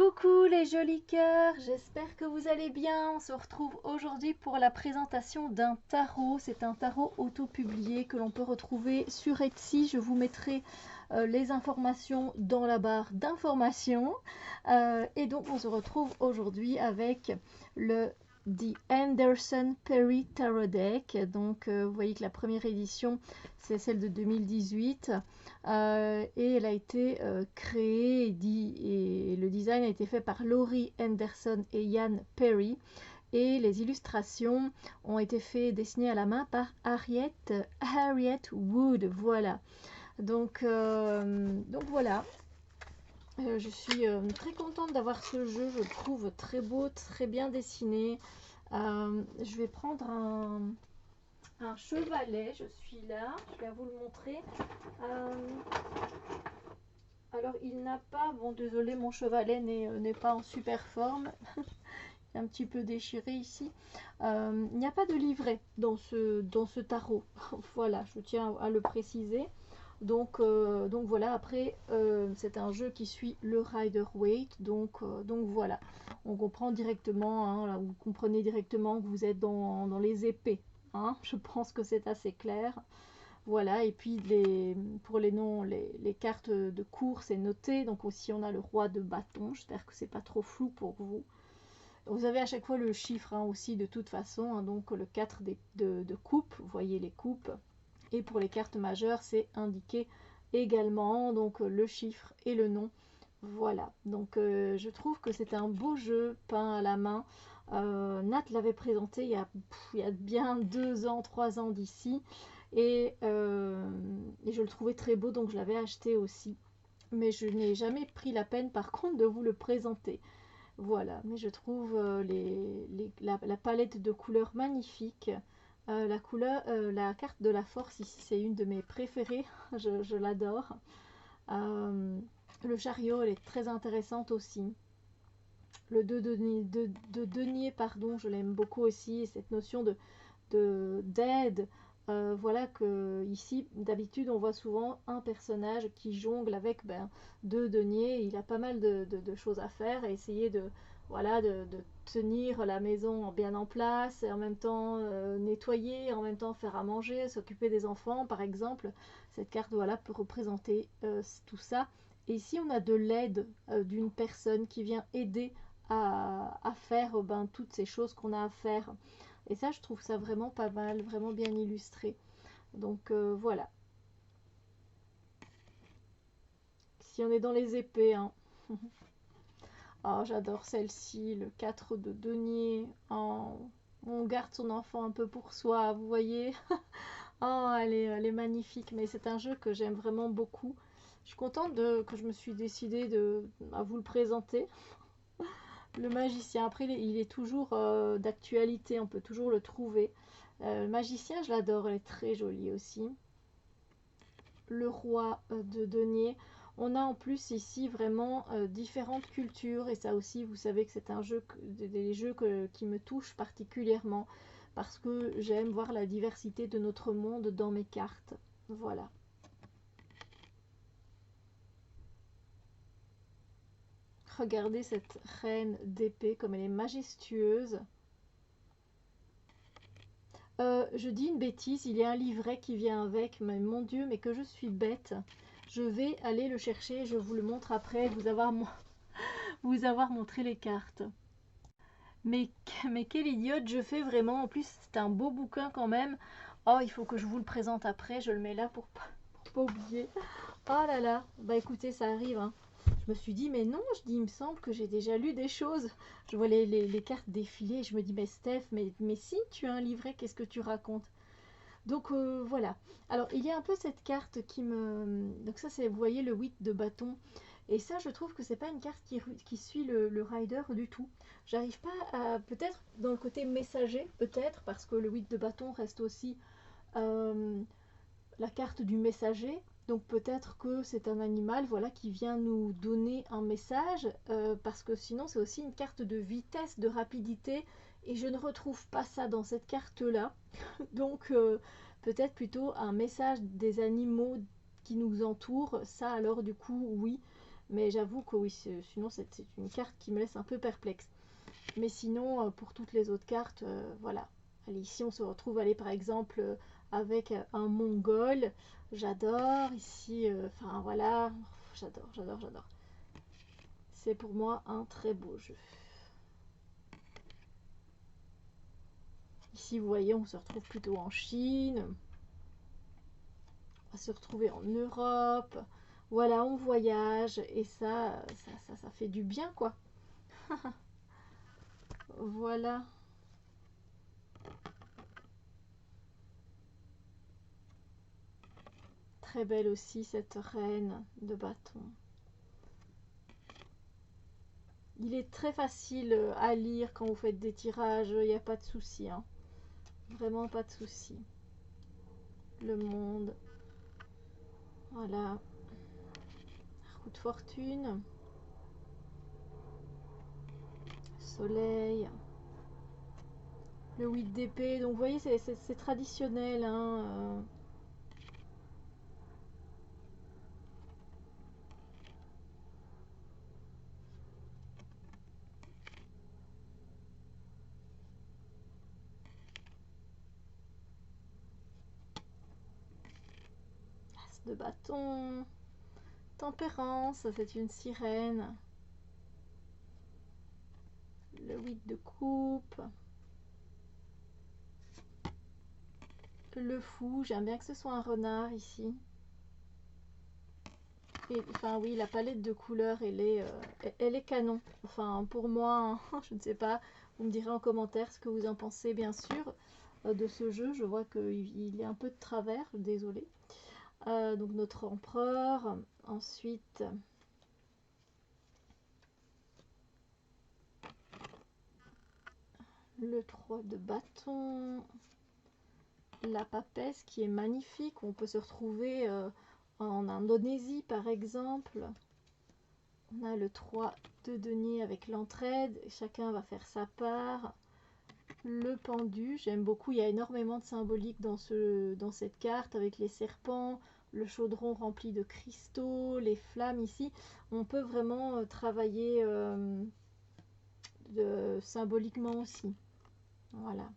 Coucou les jolis cœurs, j'espère que vous allez bien. On se retrouve aujourd'hui pour la présentation d'un tarot. C'est un tarot auto-publié que l'on peut retrouver sur Etsy. Je vous mettrai les informations dans la barre d'informations. Et donc on se retrouve aujourd'hui avec le The Anderson Perry Tarot Deck. Donc vous voyez que la première édition c'est celle de 2018. Et elle a été créée et le design a été fait par Laurie Anderson et Ian Perry, et les illustrations ont été dessinées à la main par Harriet Wood. Voilà, donc voilà. Je suis très contente d'avoir ce jeu, je le trouve très beau, très bien dessiné. Je vais prendre un chevalet, je suis là, je vais vous le montrer. Alors il n'a pas, bon désolé, mon chevalet n'est pas en super forme, il est un petit peu déchiré ici. Il n'y a pas de livret dans ce tarot, voilà, je tiens à le préciser. Donc voilà, après c'est un jeu qui suit le Rider-Waite, donc voilà, on comprend directement, hein, là, vous comprenez directement que vous êtes dans les épées, hein, je pense que c'est assez clair. Voilà, et puis pour les noms, les cartes de cours, c'est noté. Donc aussi, on a le roi de bâton. J'espère que c'est pas trop flou pour vous. Vous avez à chaque fois le chiffre, hein, aussi de toute façon. Hein, donc le 4 de coupe, vous voyez les coupes. Et pour les cartes majeures, c'est indiqué également. Donc le chiffre et le nom. Voilà, donc je trouve que c'est un beau jeu peint à la main. Nat l'avait présenté il y a bien 2 ans, 3 ans d'ici. Et je le trouvais très beau, donc je l'avais acheté aussi. Mais je n'ai jamais pris la peine, par contre, de vous le présenter. Voilà, mais je trouve la palette de couleurs magnifique. La carte de la force ici, c'est une de mes préférées. Je l'adore. Euh, le chariot, elle est très intéressante aussi. Le 2 de denier, pardon, je l'aime beaucoup aussi. Et cette notion d'aide. Voilà que ici, d'habitude, on voit souvent un personnage qui jongle avec deux deniers. Il a pas mal de choses à faire et essayer voilà, de tenir la maison bien en place, et en même temps nettoyer, en même temps faire à manger, s'occuper des enfants, par exemple. Cette carte, voilà, peut représenter tout ça. Et ici, on a de l'aide d'une personne qui vient aider à faire toutes ces choses qu'on a à faire. Et ça, je trouve ça vraiment pas mal, vraiment bien illustré. Donc voilà. Si on est dans les épées, hein. Oh, j'adore celle-ci, le 4 de denier. Oh, on garde son enfant un peu pour soi, vous voyez. Oh, elle est magnifique, mais c'est un jeu que j'aime vraiment beaucoup. Je suis contente que je me suis décidée à vous le présenter. Le magicien, après, il est toujours d'actualité, on peut toujours le trouver. Le magicien, je l'adore, elle est très jolie aussi. Le roi de denier. On a en plus ici vraiment différentes cultures, et ça aussi, vous savez que c'est un jeu, des jeux qui me touchent particulièrement parce que j'aime voir la diversité de notre monde dans mes cartes. Voilà. Regardez cette reine d'épée comme elle est majestueuse. Je dis une bêtise, il y a un livret qui vient avec, mais mon Dieu, mais que je suis bête. Je vais aller le chercher, je vous le montre après, vous avoir montré les cartes. Mais, mais quelle idiote je fais vraiment, en plus c'est un beau bouquin quand même. Oh, il faut que je vous le présente après, je le mets là pour pas oublier. Oh là là, bah écoutez, ça arrive, hein. Je me suis dit, mais non, il me semble que j'ai déjà lu des choses. Je vois les cartes défiler, je me dis, mais Steph, mais si tu as un livret, qu'est-ce que tu racontes? Donc voilà. Alors il y a un peu cette carte qui me... Donc ça c'est, vous voyez, le 8 de bâton. Et ça, je trouve que c'est pas une carte qui suit le rider du tout. J'arrive pas à... Peut-être dans le côté messager, peut-être, parce que le 8 de bâton reste aussi euh, la carte du messager. Donc peut-être que c'est un animal, voilà, qui vient nous donner un message, parce que sinon c'est aussi une carte de vitesse, de rapidité, et je ne retrouve pas ça dans cette carte-là. Donc peut-être plutôt un message des animaux qui nous entourent. Ça alors du coup oui. Mais j'avoue que oui, sinon c'est une carte qui me laisse un peu perplexe. Mais sinon, pour toutes les autres cartes, voilà. Allez, ici on se retrouve, allez, par exemple, avec un Mongol. J'adore. Ici, enfin voilà, j'adore, j'adore, j'adore. C'est pour moi un très beau jeu. Ici, vous voyez, on se retrouve plutôt en Chine. On va se retrouver en Europe. Voilà, on voyage et ça fait du bien, quoi. Voilà. Très belle aussi cette reine de bâton. Il est très facile à lire quand vous faites des tirages, il n'y a pas de souci, hein. Vraiment pas de souci. Le monde. Voilà. Roue de fortune. Soleil. Le 8 d'épée. Donc vous voyez, c'est traditionnel, hein. As de bâton. Tempérance, c'est une sirène. Le 8 de coupe. Le fou, j'aime bien que ce soit un renard ici. Et, enfin oui, la palette de couleurs, elle est canon. Enfin pour moi, hein, je ne sais pas, vous me direz en commentaire ce que vous en pensez bien sûr de ce jeu. Je vois qu'il est un peu de travers, désolé. Donc notre empereur, ensuite le 3 de bâton, la papesse qui est magnifique. On peut se retrouver en Indonésie par exemple. On a le 3 de denier avec l'entraide, chacun va faire sa part. Le pendu, j'aime beaucoup, il y a énormément de symbolique dans cette carte avec les serpents, le chaudron rempli de cristaux, les flammes ici. On peut vraiment travailler symboliquement aussi. Voilà.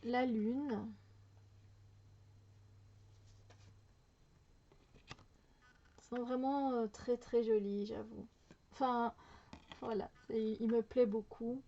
La lune. Ils sont vraiment très très jolis, j'avoue. Enfin, voilà, il me plaît beaucoup.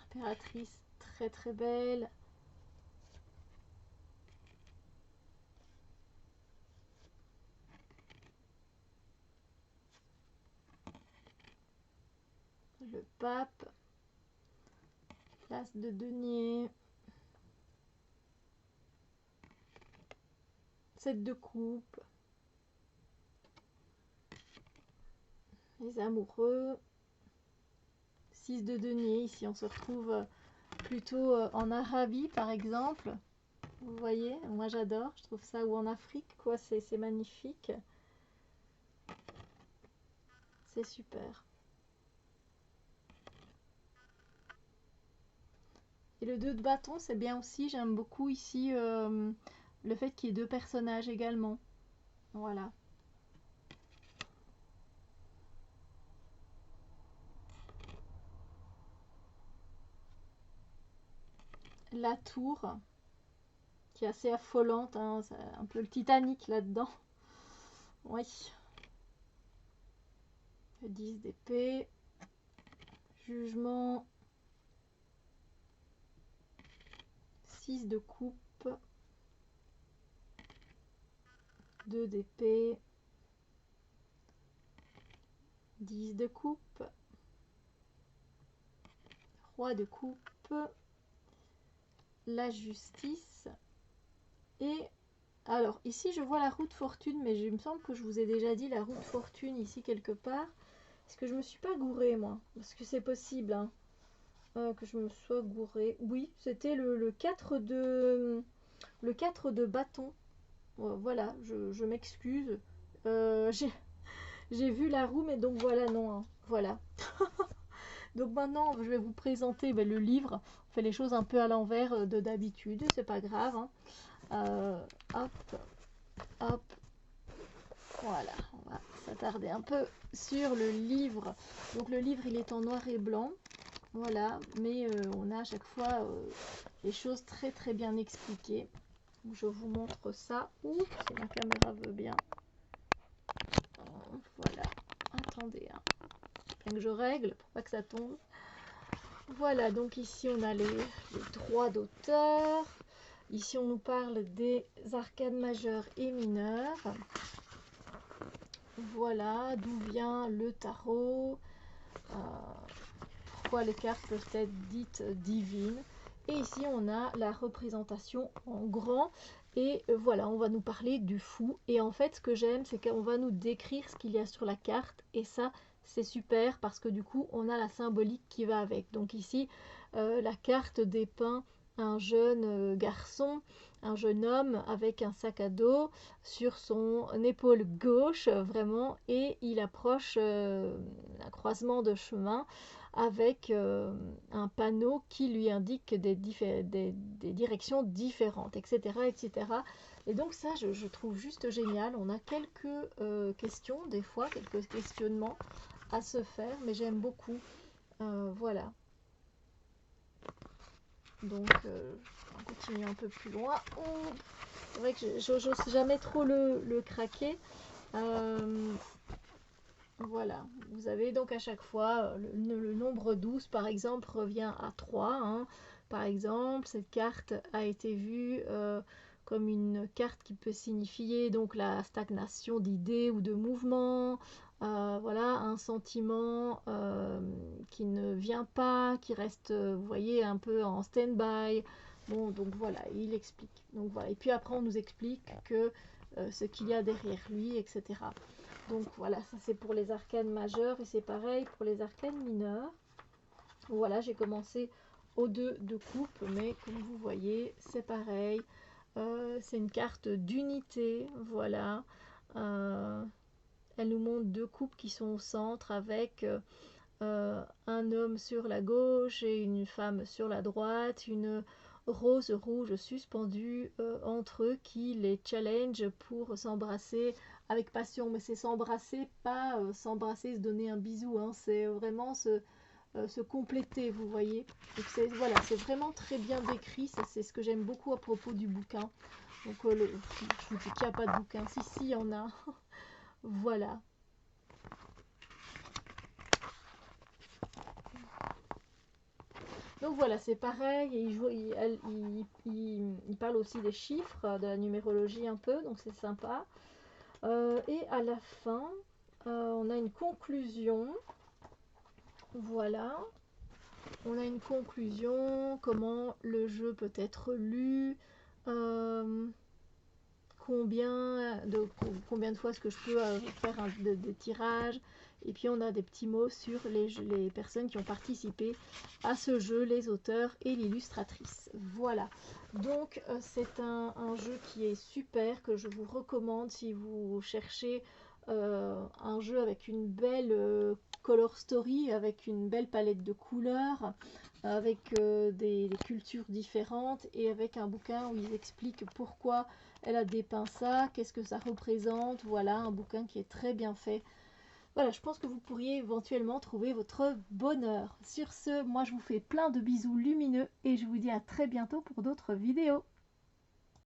Impératrice, très très belle. Le pape. L'as de denier. 7 de coupe. Les amoureux. 6 de denier. Ici, on se retrouve plutôt en Arabie, par exemple. Vous voyez, moi j'adore. Je trouve ça, ou en Afrique, quoi. C'est magnifique. C'est super. Et le 2 de bâton, c'est bien aussi. J'aime beaucoup ici le fait qu'il y ait deux personnages également. Voilà. La tour, qui est assez affolante, hein, c'est un peu le Titanic là-dedans. Oui. Le 10 d'épée. Jugement. 6 de coupe. 2 d'épée. 10 de coupe. Roi de coupe. La justice. Et alors ici je vois la roue de fortune, mais il me semble que je vous ai déjà dit la roue de fortune ici quelque part. Est-ce que je me suis pas gourée moi? Parce que c'est possible hein, que je me sois gourée. Oui, c'était le 4 de bâton. Voilà, je m'excuse. J'ai vu la roue, mais donc voilà, non. Hein, voilà. Donc maintenant, je vais vous présenter le livre. On fait les choses un peu à l'envers de d'habitude, c'est pas grave. Hein. Hop, hop. Voilà, on s'attarder un peu sur le livre. Donc le livre, il est en noir et blanc. Voilà, mais on a à chaque fois les choses très très bien expliquées. Je vous montre ça. Ouh, si ma caméra veut bien. Voilà, attendez, hein. Bien que je règle pour pas que ça tombe. Voilà, donc ici on a les droits d'auteur. Ici on nous parle des arcades majeures et mineures. Voilà, d'où vient le tarot. Pourquoi les cartes peuvent être dites divines. Et ici on a la représentation en grand. Et voilà, on va nous parler du fou. Et en fait, ce que j'aime, c'est qu'on va nous décrire ce qu'il y a sur la carte. Et ça, c'est super parce que du coup, on a la symbolique qui va avec. Donc ici, la carte dépeint un jeune garçon, un jeune homme avec un sac à dos sur son épaule gauche, vraiment. Et il approche un croisement de chemin avec un panneau qui lui indique des directions différentes, etc., etc. Et donc ça, je trouve juste génial. On a quelques questions, des fois, quelques questionnements à se faire, mais j'aime beaucoup. Voilà. Donc, on continue un peu plus loin. Oh, c'est vrai que je n'ose jamais trop le craquer. Voilà, vous avez donc à chaque fois le nombre 12 par exemple revient à 3. Hein. Par exemple, cette carte a été vue comme une carte qui peut signifier donc la stagnation d'idées ou de mouvements. Voilà, un sentiment qui ne vient pas, qui reste, vous voyez, un peu en stand-by. Bon, donc voilà, il explique. Donc voilà, et puis après on nous explique que ce qu'il y a derrière lui, etc. Donc voilà, ça c'est pour les arcanes majeures et c'est pareil pour les arcanes mineures. Voilà, j'ai commencé au 2 de coupe, mais comme vous voyez, c'est pareil. C'est une carte d'unité, voilà. Elle nous montre 2 coupes qui sont au centre avec un homme sur la gauche et une femme sur la droite, une rose rouge suspendue entre eux qui les challenge pour s'embrasser avec passion. Mais c'est s'embrasser, pas s'embrasser, se donner un bisou, hein. C'est vraiment se compléter, vous voyez. Donc voilà, c'est vraiment très bien décrit, ça c'est ce que j'aime beaucoup à propos du bouquin. Donc je vous dis qu'il n'y a pas de bouquin, si il y en a. Voilà. Donc voilà, c'est pareil, il parle aussi des chiffres, de la numérologie un peu, donc c'est sympa. Et à la fin, on a une conclusion. Voilà. On a une conclusion, comment le jeu peut être lu, combien de fois est-ce que je peux faire des tirages. Et puis on a des petits mots sur les personnes qui ont participé à ce jeu, les auteurs et l'illustratrice. Voilà, donc c'est un jeu qui est super, que je vous recommande si vous cherchez un jeu avec une belle color story, avec une belle palette de couleurs, avec des cultures différentes et avec un bouquin où ils expliquent pourquoi elle a dépeint ça, qu'est-ce que ça représente. Voilà, un bouquin qui est très bien fait. Voilà, je pense que vous pourriez éventuellement trouver votre bonheur. Sur ce, moi je vous fais plein de bisous lumineux et je vous dis à très bientôt pour d'autres vidéos.